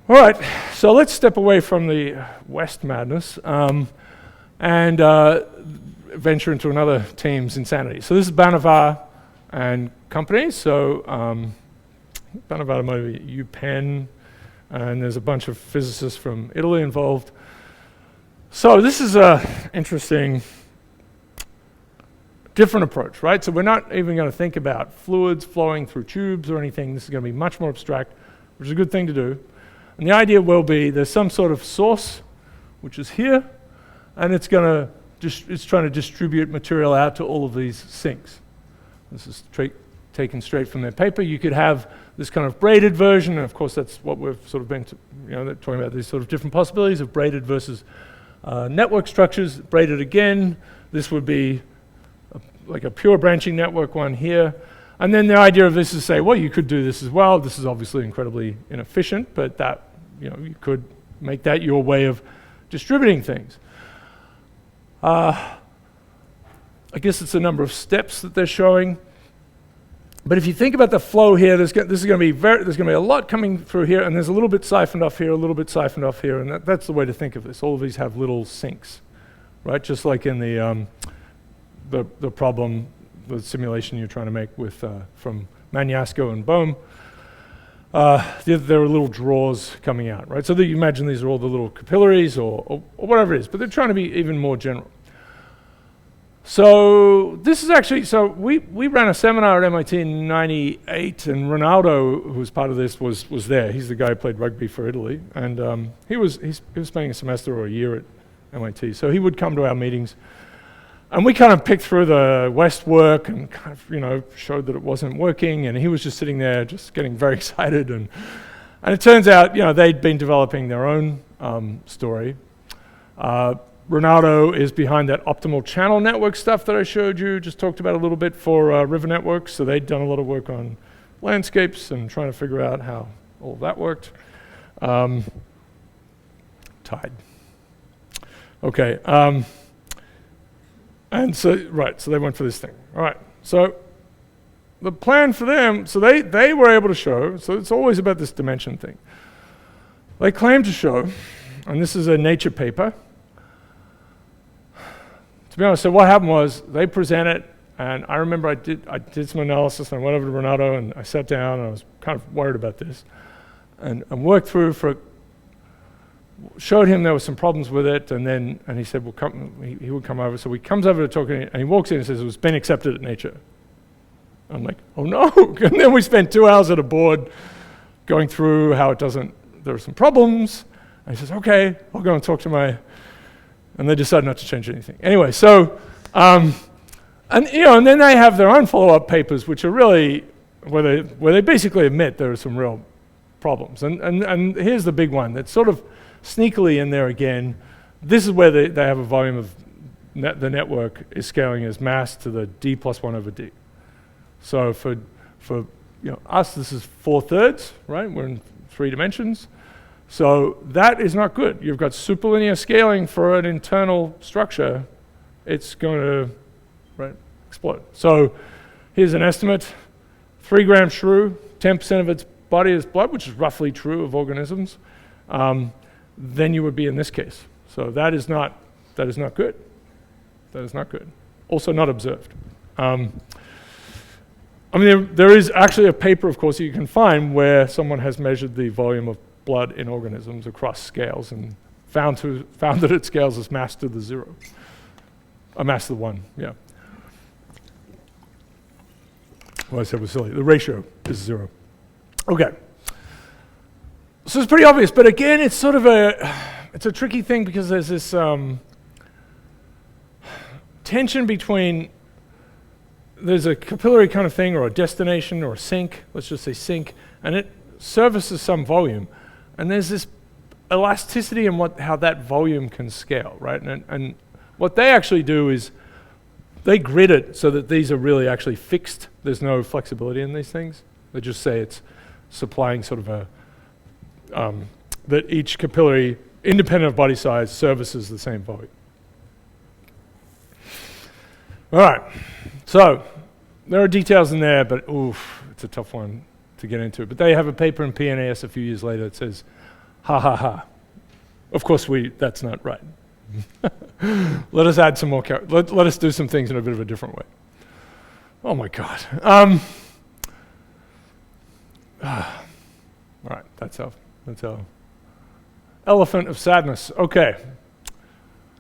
All right, so let's step away from the West madness and venture into another team's insanity. So this is Banavar and company. So Banavar might be UPenn, and there's a bunch of physicists from Italy involved. So this is a interesting, different approach, right? So we're not even going to think about fluids flowing through tubes or anything. This is going to be much more abstract, which is a good thing to do. And the idea will be there's some sort of source, which is here, and it's trying to distribute material out to all of these sinks. This is taken straight from their paper. You could have this kind of braided version, and of course that's what we've sort of been, they're talking about these sort of different possibilities of braided versus network structures. Braided again, this would be like a pure branching network one here. And then the idea of this is say, well, you could do this as well. This is obviously incredibly inefficient, but that, you could make that your way of distributing things. I guess it's a number of steps that they're showing. But if you think about the flow here, there's going to be a lot coming through here, and there's a little bit siphoned off here, a little bit siphoned off here, and that's the way to think of this. All of these have little sinks, right? Just like in the problem, the simulation you're trying to make with from Magnasco and Bohm. There are little drawers coming out, right? So that you imagine these are all the little capillaries or whatever it is, but they're trying to be even more general. So this is actually, we ran a seminar at MIT in '98, and Ronaldo, who was part of this, was there. He's the guy who played rugby for Italy, and he was spending a semester or a year at MIT. So he would come to our meetings, and we kind of picked through the West work and kind of, showed that it wasn't working, and he was just sitting there just getting very excited. And it turns out, they'd been developing their own story. Ronaldo is behind that optimal channel network stuff that I showed you, just talked about a little bit for river networks. So they'd done a lot of work on landscapes and trying to figure out how all of that worked. Tide. Okay. And so they went for this thing. All right, so the plan for them, so they were able to show, so it's always about this dimension thing. They claim to show, and this is a Nature paper. To be honest, so what happened was they presented, and I remember I did some analysis, and I went over to Ronaldo, and I sat down, and I was kind of worried about this, and worked through showed him there were some problems with it, and he said, well, he would come over. So he comes over to talk, and he walks in and says, it's been accepted at Nature. I'm like, oh no. And then we spent 2 hours at a board going through how there are some problems. And he says, okay, I'll go and talk to and they decided not to change anything. Anyway, so, and then they have their own follow-up papers, which are really, where they basically admit there are some real problems. And here's the big one that's sort of sneakily in there again. This is where they have a volume of the network is scaling as mass to the d plus 1 over d. So for us, this is 4/3, right? We're in 3 dimensions. So that is not good. You've got superlinear scaling for an internal structure. It's going to explode. So here's an estimate. 3 gram shrew, 10% of its body is blood, which is roughly true of organisms. Then you would be in this case. So that is not good. That is not good. Also not observed. There is actually a paper, of course, that you can find where someone has measured the volume of blood in organisms across scales and found that it scales as mass to the 0. Mass to the 1, yeah. What I said was silly. The ratio is 0. Okay. So it's pretty obvious, but again, it's sort of it's a tricky thing because there's this tension between, there's a capillary kind of thing or a destination or a sink, let's just say sink, and it services some volume. And there's this elasticity in how that volume can scale, right? And what they actually do is they grid it so that these are really actually fixed. There's no flexibility in these things. They just say it's supplying sort of that each capillary, independent of body size, services the same volume. All right, so there are details in there, but it's a tough one to get into. But they have a paper in PNAS a few years later that says Ha ha ha. Of course, that's not right. Let us add some more let us do some things in a bit of a different way. Oh my God. All right, that's our elephant of sadness. Okay.